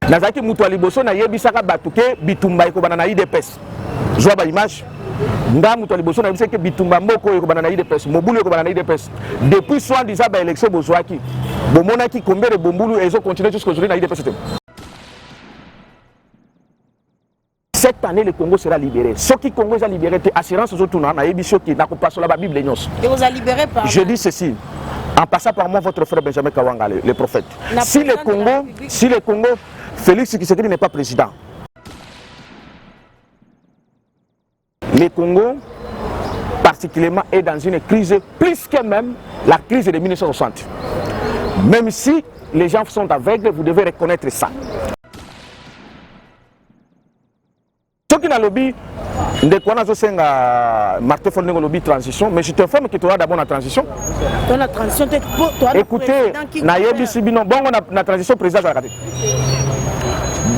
nazaki mutu aliboso na yebisaka batuke bitumba ekobana na IDPS zwa ba image nga mutu aliboso na yebisaka bitumba moko ekobana na IDPS mobulu ekobana na IDPS depuis soi-disant ba élection bozwaki bomonaki combien de bombulu ezo continuer jusqu'aujourd'hui na IDPS. Cette année, le Congo sera libéré. Ce qui Congo est libéré, assurance aux autres, na yebisio qui n'a pas sur la Bible. Et vous a libéré par. Je dis ceci. En passant par moi, votre frère Benjamin Kawanga, le prophète. Si le Congo, Félix Tshisekedi n'est pas président, le Congo, particulièrement, est dans une crise plus que même la crise de 1960. Même si les gens sont aveugles, vous devez reconnaître ça. Ce qui n'a lobby, Martin Fondé lobby transition, mais je t'informe que tu auras d'abord la transition. La transition, écoutez, la transition président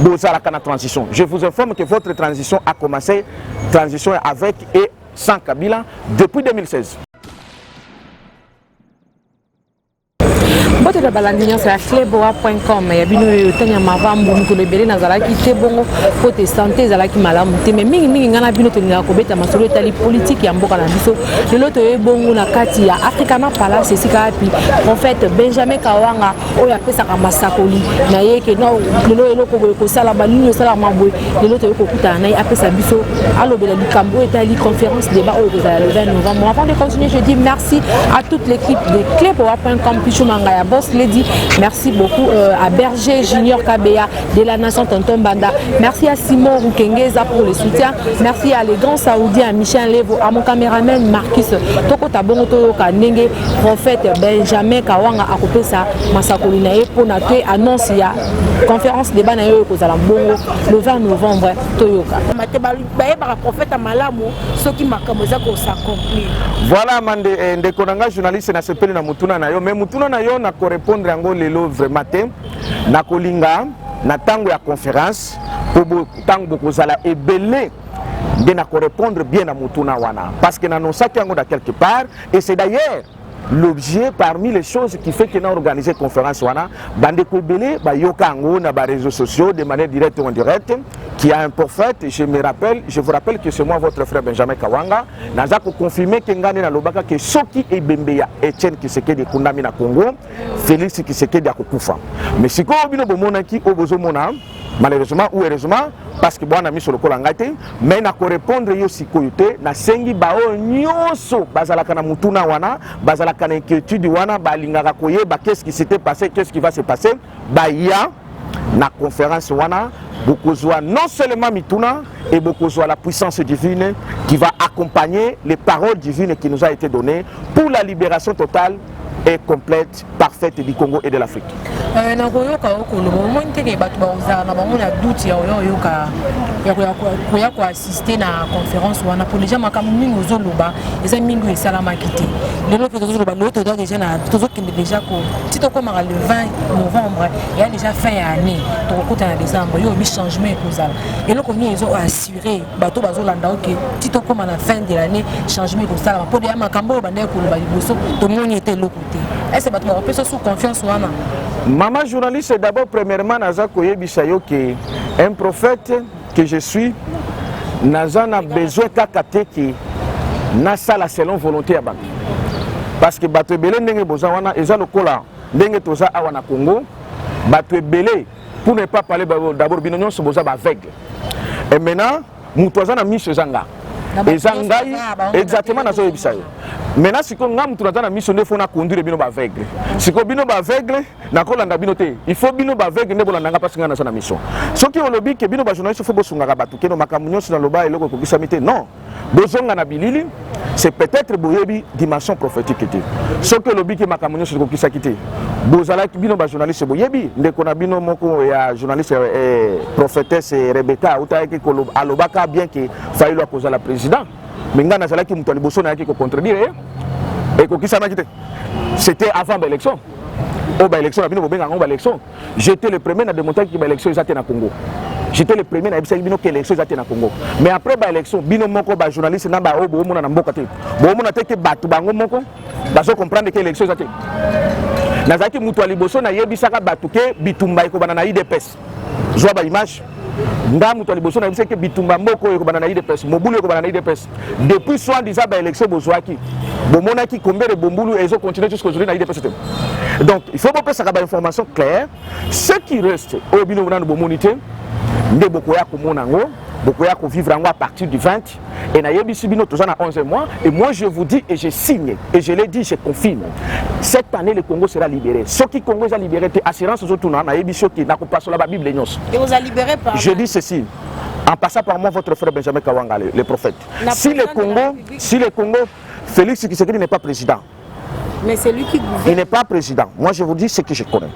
la transition. Je vous informe que votre transition a commencé, transition avec et sans Kabila, depuis 2016. Bote da balandinyo sa fleboa.com ya bino yotanya mavambo mukolo ebele nazalaki te bongo côté santé zalaki malamu te mais mingi ngana bino tolinga ko beta masolo etali politique ya mboka na biso lelo to ebongo na kati ya Africana Palace esika api prophète Benjamin Kawanga oya pesa ka masakoli na yeke no lelo eloko ko sala balinyo sala mabwe lelo to kokuta na apesa biso alobela likambo etali conférence débat au le 20 novembre. Avant de continuer, je dis merci à toute l'équipe de fleboa.com Pichumanga ya Boss Lady, merci beaucoup à Berger Junior Kabea de la Nation Tonton Banda, merci à Simon Rukengeza pour le soutien, merci à les grands saoudiens, Michel Levo, à mon caméraman Marcus Toko Tabongo Toyoka Nenge, prophète Benjamin Kawanga Akopesa Masakolina pour notre annonce ya conférence débat na yo kozala bongo le 20 novembre Toyoka. Voilà mande ndekonanga journaliste na sepeli na mutuna na yo mais mutuna na yo na ko répondre yango lelo vraiment na kolinga na tango ya conférence pour tango kozala ebele de na ko répondre bien na mutuna wana parce que na non saki yango da quelque part et c'est d'ailleurs l'objet parmi les choses qui fait que nous avons organisé une conférence bande kobele ba yoka ngo na ba réseaux sociaux de manière directe ou indirecte qui a un prophète. Je vous rappelle que c'est moi votre frère Benjamin Kawanga naza ko confirmer que ngane na lobaka que soki ebembeya Etienne Tshisekedi kundami na Congo Félix Tshisekedi akokufa mais siko bino bomonaki obozo mona malheureusement ou heureusement parce que bon ami sur le kolangate mais na ko répondre yo sikoyote na sengi bao nyonso bazalaka na mutuna wana bazalaka na inquiétude wana balingaka koyeba qu'est-ce qui s'était passé, qu'est-ce qui va se passer ya na conférence wana bokozwa non seulement mituna et bokozwa la puissance divine qui va accompagner les paroles divines qui nous a été données pour la libération totale et complète, parfaite du Congo et de l'Afrique. Assister à la conférence pour les gens déjà le 20 novembre il y a déjà fin année donc en décembre il y a eu changement et donc ils ont assuré bateau bazolanda OK tito comme à la fin de l'année changement pour ça pour des makambo bande ko ba liboso to moni était l'autre côté est-ce que on peut se sous confiance wana maman journaliste d'abord premièrement naza koyebisa yo que un prophète que je suis naza na besoin kakate ki na sala selon volonté ya bantu parce que bato ebele ndenge boza wana eza lokola ndenge toza awa na Congo bato ebele pour ne pas parler d'abord bino nyonso boza ba aveugle et maintenant mutu aza na miso ezanga ezangai exactement nazo yebisa yo maintenant siko nga mutu aza na miso nde fona conduire bino ba aveugle siko bino ba aveugle na kolanda bino te il faut bino ba aveugle nde bolanda nga parce nga na mission soki olobi ke bino ba journaliste faut bosungaka bato keno makambo nyonso na loba eloko kokisa mite non bozonga na bilili c'est peut-être boyebi dimension prophétique te soki olobi ke makambo nyonso kokisa kite bozalaki bino ba journaliste boyebi ndeko na bino moko ya journaliste prophétesse Rebecca utayaki alobaka bien que failo akoza la président mais nga nazalaki mutu liboso na yaki ko contredire et kokisa na kite c'était avant l'élection élection na bino bobenga ngo élection j'étais le premier à démontrer que l'élection était na Congo. J'étais le premier à dire que l'élection était na Congo. Mais après l'élection, bino moko ba journaliste na ba obo mona na mboka te. Bo mona te ke batu bango moko bazo comprendre que l'élection était. Nazaki mutu liboso na yebisaka batu ke bitumba ekobana na IDPS. Zoa ba image. Ndamu to liboso na biseke bitumba mboko yo kobana na IDPS, mobulu yo kobana na IDPS. Depuis soit disant ba élection bozoaki. Bomonaki combien de bombulu et ils continuent jusqu'aujourd'hui na IDPS. Donc il faut pas ça ba information claire. Ce qui reste au bino na bomonité, nde bokoya komona ngo, bokoya ko vivre à partir du 20 et na yebisi bino tozana 11 mois et moi je vous dis et je signe et je l'ai dit, je confirme. Cette année le Congo sera libéré. Ce qui Congo sera libéré, assurance autour na yebisi qui na ko passo la Bible nyos. Et vous a libéré par Je dis ceci. En passant par moi, votre frère Benjamin Kawanga, le prophète. Si le Congo, Félix Tshisekedi n'est pas président. Mais c'est lui qui gouverne. Il n'est pas président. Moi, je vous dis ce que je connais.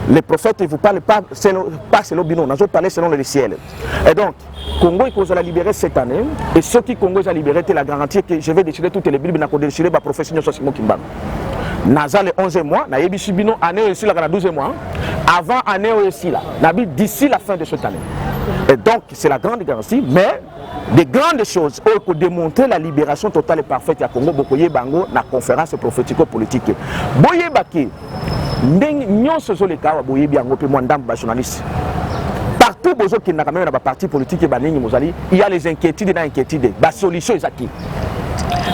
Les prophètes, ils ne vous parlent pas selon Bino, nous allons parler selon le ciel. Et donc, Congo, il faut la libérer cette année. Et ceux qui Congo a libéré, c'est la garantie que je vais déchirer toutes les Bibles, je vais déchirer ma profession sur Simon Kimban. Naza le 11e mois, na yebishi bino année aussi la 12e mois. Avant année aussi là, nabi d'ici la fin de cette année. Et donc c'est la grande garantie, mais des grandes choses pour démontrer la libération totale et parfaite à Congo bokoye bango na conférence prophético-politique. Boye baki ndeng nyonso zo le kawa boye biango pe moi ndam ba journaliste. Partout bozo ki na quand même na ba parti politique et baningi mozali, il y a les inquiétudes na inquiétudes, ba solution ezaki.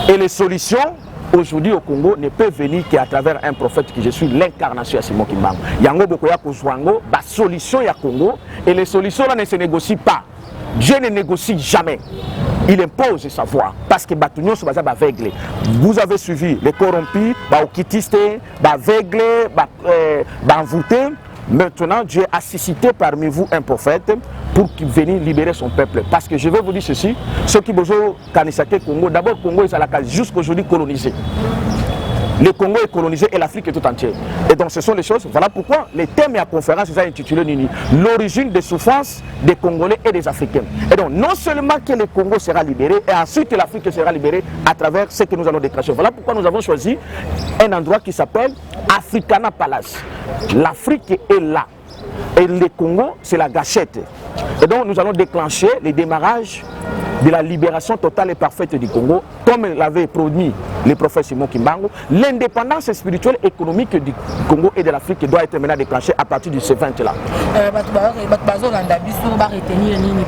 Et les solutions aujourd'hui au Congo ne peut venir qu'à travers un prophète que je suis l'incarnation à Simon Kimbangu. Yango bokoya kozwango ba solution ya Congo et les solutions là ne se négocient pas. Dieu ne négocie jamais. Il impose sa voix parce que Batunion se base à aveugle. Vous avez suivi les corrompus, okitiste, aveugle, envoûté. Maintenant, Dieu a suscité parmi vous un prophète pour qu'il vienne libérer son peuple. Parce que je vais vous dire ceci, ceux qui besoin Kanisake Congo, d'abord Congo est à la case jusqu'aujourd'hui colonisé. Le Congo est colonisé et l'Afrique est tout entière. Et donc ce sont les choses, voilà pourquoi le thème de la conférence est intitulé Nini, l'origine des souffrances des Congolais et des Africains. Et donc non seulement que le Congo sera libéré, et ensuite que l'Afrique sera libérée à travers ce que nous allons déclencher. Voilà pourquoi nous avons choisi un endroit qui s'appelle Africana Palace. L'Afrique est là. Et le Congo, c'est la gâchette. Et donc nous allons déclencher le démarrage de la libération totale et parfaite du Congo, comme l'avait promis le prophète Simon Kimbangu. L'indépendance spirituelle et économique du Congo et de l'Afrique doit être maintenant déclenchée à partir de ce 20 là.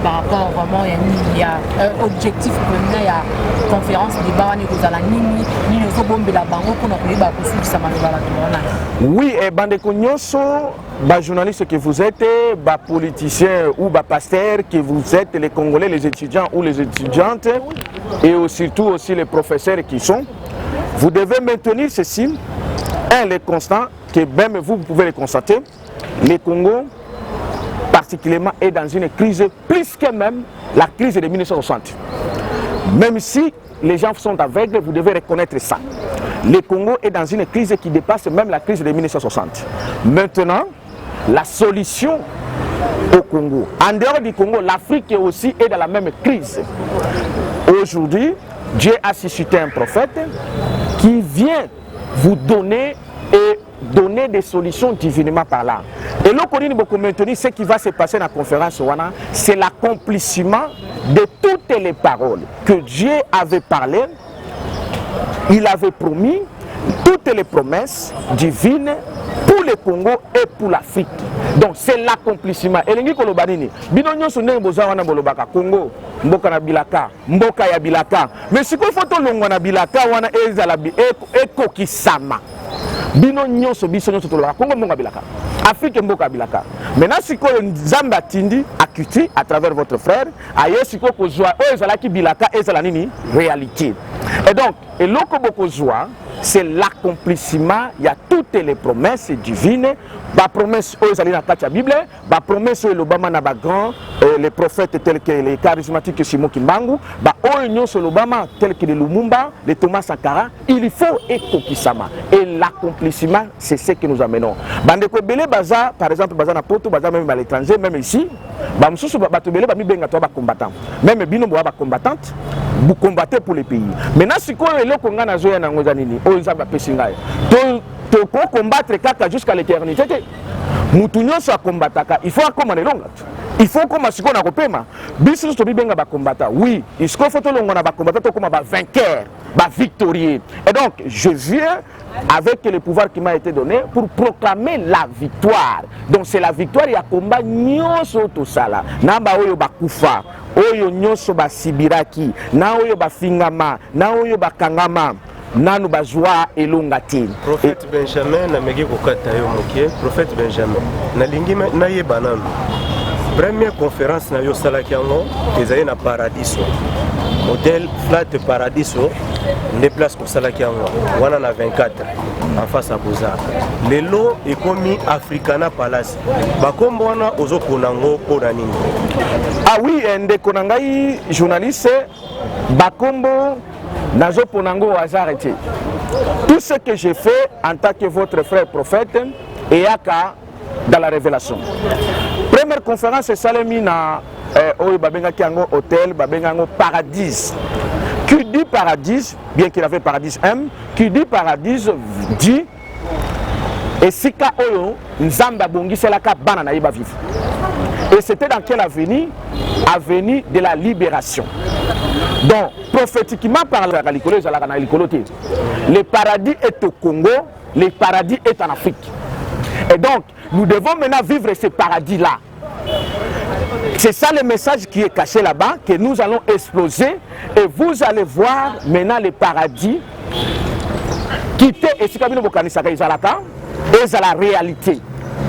Par rapport vraiment il y a objectif il y a conférence débat oui, et bandeko nyonso, ba journalistes que vous êtes, ba politiciens ou ba pasteurs que vous êtes, les Congolais, les étudiants ou les étudiantes, et surtout aussi les professeurs qui sont, vous devez maintenir ceci, les constants, que même vous pouvez les constater, le Congo particulièrement est dans une crise, plus que même la crise de 1960. Même si les gens sont aveugles, vous devez reconnaître ça. Le Congo est dans une crise qui dépasse même la crise de 1960. Maintenant, la solution au Congo, en dehors du Congo, l'Afrique aussi est dans la même crise. Aujourd'hui, Dieu a suscité un prophète qui vient vous donner et donner des solutions divinement par là. Et là, pour maintenir ce qui va se passer dans la conférence, c'est l'accomplissement de toutes les paroles que Dieu avait parlé. Il avait promis toutes les promesses divines pour le Congo et pour l'Afrique. Donc c'est l'accomplissement. Et les Kolobanini, Binonyo Sunne Bozawana Bolobaka, Congo, Mboka na Bilaka, Mboka ya Bilaka. Mais si vous faites le Bilaka, wana ezalabi eko kisama. Binonyo so bisonyo totoloka, Congo Mboka Bilaka. Afrique Mboka Bilaka. Maintenant si ko Nzamba Tindi akuti à travers votre frère, aye si ko kozwa o ezalaki Bilaka ezalanini réalité. Et donc, et l'Okobokozwa, c'est l'accomplissement, il y a toutes les promesses divines, la promesse aux alliés dans la Bible, la promesse aux l'Obama n'a pas grand, les prophètes tels que les charismatiques Simon Kimbangu, aux unions sur l'Obama tels que les Lumumba, les Thomas Sankara, il faut Ekokisama. Et l'accomplissement, c'est ce que nous amenons. Bandeko Bele Baza, par exemple, Baza na Poto, Baza même à l'étranger, même ici, Bamsoussou Batobele, Bami Benga Toba combattant. Même Bino Boaba combattante, vous combattez pour les pays. Maintenant, si vous avez le Congo na Zoya na Ngozanini, to combattre kaka jusqu'à l'éternité. Mutunyo soit combattaka, il faut commander longue. Il faut comme si on a repéma. Bisu to bibenga ba combattant. Oui, il faut to longa ba combattant comme ba vainqueur. victorieux. Et donc, je viens avec le pouvoir qui m'a été donné pour proclamer la victoire. Donc, c'est la victoire. Il y a combat nyonso to sala. Namba oyo bakufa, oyo nyonso ba sibiraki, na oyo ba fingama, na oyo ba kangama. Nanu bazwa elongati. Prophète Benjamin na megi kokata yo mokie. Prophète Benjamin na lingi na ye banane. Première conférence na yo salaki yango ezali na Paradiso. Hôtel Flat Paradiso ne place pour salaki yango. Wana na 24 en face à Bozar. Lelo ekomi Africana Palace. Bakombo wana ozokonango pona nini? Ah oui, ndeko na ngai journaliste bakombo Nazo Ponango au hasard été. Tout ce que j'ai fait en tant que votre frère prophète et Yaka dans la révélation. Première conférence, c'est Salemina au Babenga Kiango Hôtel, Babenga Paradis. Qui dit Paradis, bien qu'il avait Paradis M, qui dit Paradis dit et Sika Oyo, Nzamba Bongi, c'est la cap banana iba vivre. Et c'était dans quelle avenue? Avenue de la Libération. Donc, prophétiquement par le paradis est au Congo, le paradis est en Afrique. Et donc, nous devons maintenant vivre ce paradis-là. C'est ça le message qui est caché là-bas, que nous allons exploser et vous allez voir maintenant le paradis quitter et si Kabino Bokanisaka Izalaka, et à la réalité,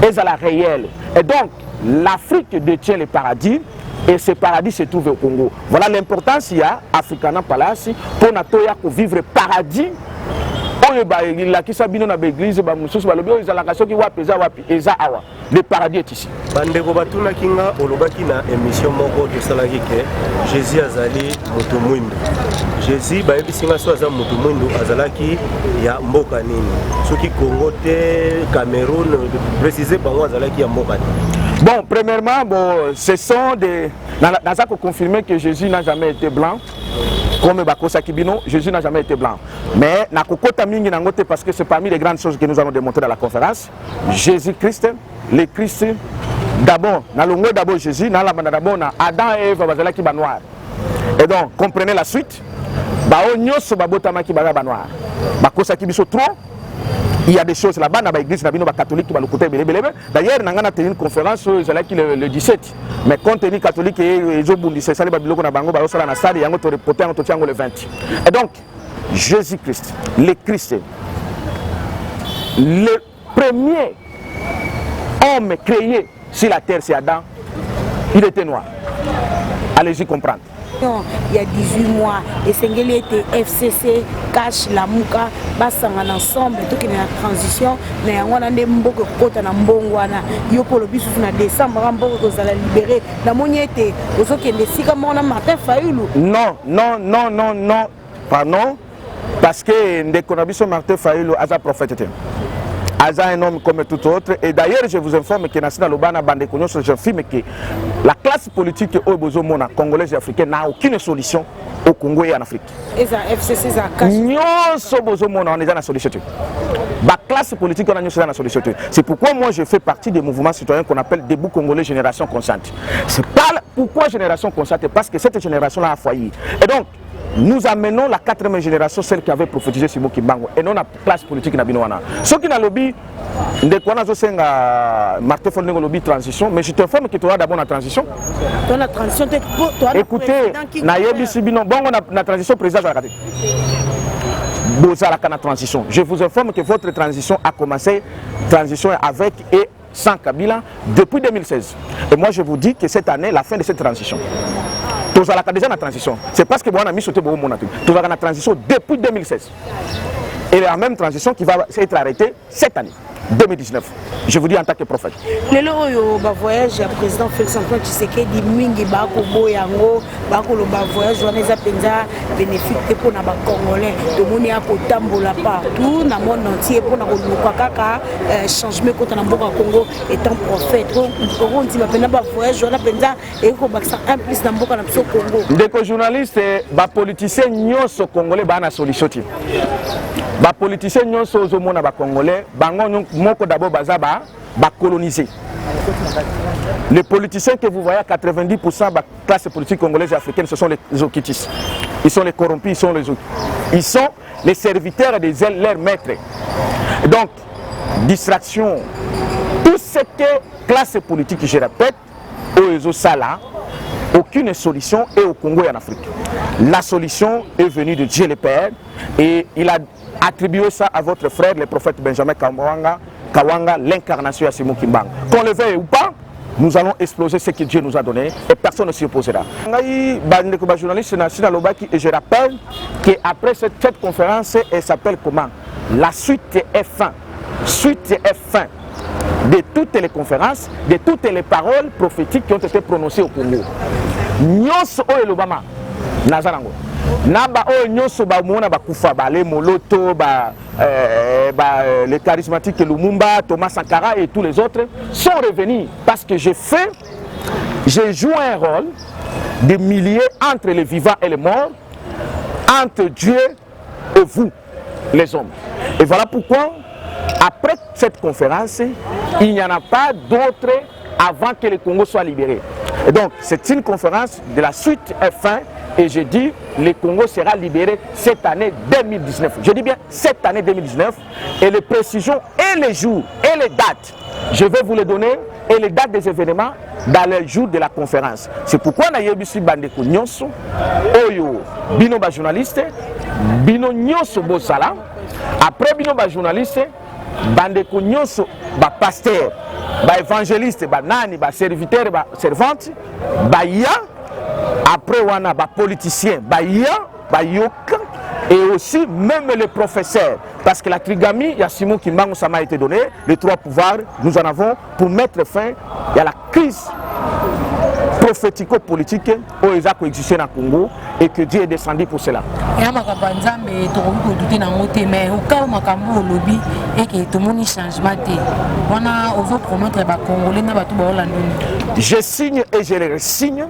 et à la réelle. Et donc, l'Afrique détient le paradis. Et ce paradis se trouve au Congo. Voilà l'importance il y a Africana Palace pour natoya ko vivre paradis. Le paradis est ici. Bandeko batuna kinga olobaki na émission moko de salaki ke Jésus azali moto mwindo. Jésus ba ebisinga so azali moto mwindo azalaki ya mboka nini. Soki Congo te Cameroun préciser bango azalaki ya mboka nini. Bon, premièrement, bon, ce sont des... Naza ko confirmer que Jésus n'a jamais été blanc. Comme Bakosa Kibino, Jésus n'a jamais été blanc. Mais parce que c'est parmi les grandes choses que nous allons démontrer dans la conférence. Jésus-Christ, le Christ, d'abord, d'abord Jésus, d'abord Adam et Ève, qui sont noirs. Et donc, comprenez la suite. Il y a des choses là-bas dans l'église catholique qui va le côté. D'ailleurs, on a tenu une conférence le 17. Mais compte tenu catholique et les autres bondissés, ça les babiloko na bango ba sala na stade yango to reporter en totiango le 20. Et donc Jésus-Christ, le Christ, le premier homme créé sur la terre, c'est Adam. Il était noir. Allez-y comprendre. Il y a 18 mois, et Sengeli était FCC, Cash, Lamuka, Bassangan ensemble, tout qui est en transition, mais on a des mboko kota na mbongwana, yo pour le bisu na décembre, mboko ko zala libéré, la moniette, aux autres qui ne sika mona Martin Fayulu. Non, non, non, non, non, pardon, parce que dès qu'on a vu Martin Fayulu, Aza prophète. Aza un homme comme tout autre. Et d'ailleurs, je vous informe que Nassina Lobana Bandekogno, j'affirme que la classe politique au Bozomona, congolaise et africaine, n'a aucune solution au Congo et en Afrique. Et ça, FCC, ça cache. Nous sommes on est dans la solution. La classe politique, on est dans la solution. C'est pourquoi moi, je fais partie des mouvements citoyens qu'on appelle Debout Congolais Génération Consciente. C'est pas pourquoi Génération Consciente, parce que cette génération-là a failli. Et donc, nous amenons la 4e génération, celle qui avait prophétisé Simo Kimbango, et non la classe politique Nabinouana. Ceux qui n'ont lobby, Martin Fondeng lobby transition, mais je t'informe que tu auras d'abord la transition. La transition, écoutez, la transition président la transition. Je vous informe que votre transition a commencé, transition avec et sans Kabila, depuis 2016. Et moi je vous dis que cette année, la fin de cette transition. Nous avons déjà la transition. C'est parce que nous avons mis sur le monde. Nous avons la transition depuis 2016. Et la même transition qui va être arrêtée cette année, 2019. Je vous dis en tant que prophète. Le voyage du président Félix Antoine Tshisekedi mingi bako boyango bako lo voyage wana eza penza bénéfique pour na ba congolais de moni a kotambola partout na monde entier pour na koluka kaka changement contre na mboka Congo étant prophète on dit ba pena ba voyage wana penza et ko bakisa un plus na mboka na biso Congo. Ndeko journaliste ba politicien nyonso congolais ba na solution ti. Ba politicien nyonso ozomona ba congolais bango moko d'abord bazaba ba coloniser. Les politiciens que vous voyez, 90% de la classe politique congolaise et africaine, ce sont les okitis. Ils sont les corrompus, ils sont les Ils sont les serviteurs de leurs maîtres. Donc, distraction, tout ce que classe politique, je répète, au Sala, aucune solution est au Congo et en Afrique. La solution est venue de Dieu le Père et il a attribué ça à votre frère, le prophète Benjamin Kawanga, l'incarnation à Simon Kimbang. Qu'on le veuille ou pas, nous allons exploser ce que Dieu nous a donné et personne ne s'y opposera. Et je rappelle qu'après cette conférence, elle s'appelle comment? La suite est fin. Suite est fin de toutes les conférences, de toutes les paroles prophétiques qui ont été prononcées au Congo. Nyonso oyo lobama nazarango. Naba oyo nyonso ba mona ba kufa ba le Moloto les charismatiques Lumumba, Thomas Sankara et tous les autres sont revenus parce que j'ai joué un rôle de milieu entre les vivants et les morts, entre Dieu et vous, les hommes. Et voilà pourquoi, après cette conférence, il n'y en a pas d'autre avant que le Congo soit libéré. Et donc, c'est une conférence de la suite F1 et je dis le Congo sera libéré cette année 2019. Je dis bien cette année 2019 et les précisions et les jours et les dates, je vais vous les donner et les dates des événements dans les jours de la conférence. C'est pourquoi on a yebisi bandeko nyonso oyo bino ba journaliste bino nyonso bosala après bino ba journaliste bandeko nyonso ba pasteur ba évangéliste ba nani ba serviteur ba servante ba ya après wana ba politicien ba ya ba yoka et aussi même les professeurs parce que la trigamie il y a Simon Kimbangu ça m'a été donné les trois pouvoirs nous en avons pour mettre fin à la crise prophético-politique où ils ont coexisté dans le Congo et que Dieu est descendu pour cela. Et à ma campagne, mais tu as douté dans mon thème, mais au cas où ma campagne au lobby et que tout le monde changement, on a osé promettre les Congolais n'a pas tout bon. Je signe et je le signe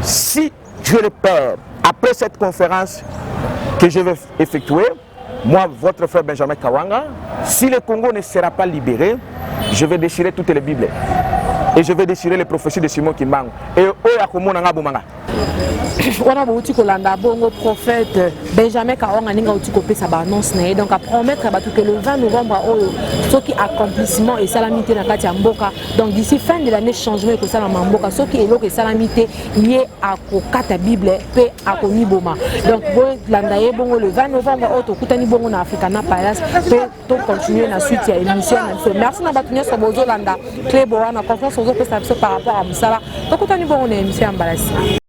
si Dieu le Père après cette conférence que je vais effectuer, moi votre frère Benjamin Kawanga, si le Congo ne sera pas libéré, je vais déchirer toutes les Bibles. Et je vais déchirer les prophéties de Simon Kimbangu. Et Oyakomo Nanga Boumanga. On a beaucoup de bongo prophète Benjamin Kawanga ninga uti kopé sa annonce né donc à promettre que le 20 novembre ce qui accomplissement et salamité na kati ya mboka donc d'ici fin de l'année changement que ça na mboka ce qui est lo que salamité lié à kokata Bible pe à koniboma donc bon landaye bongo le 20 novembre auto kutani bongo na Africana Palace pe to continuer na suite ya émission merci na batunya so bozo landa Clébo na confiance aux autres par rapport à Moussala to kutani bongo na émission Ambalasi.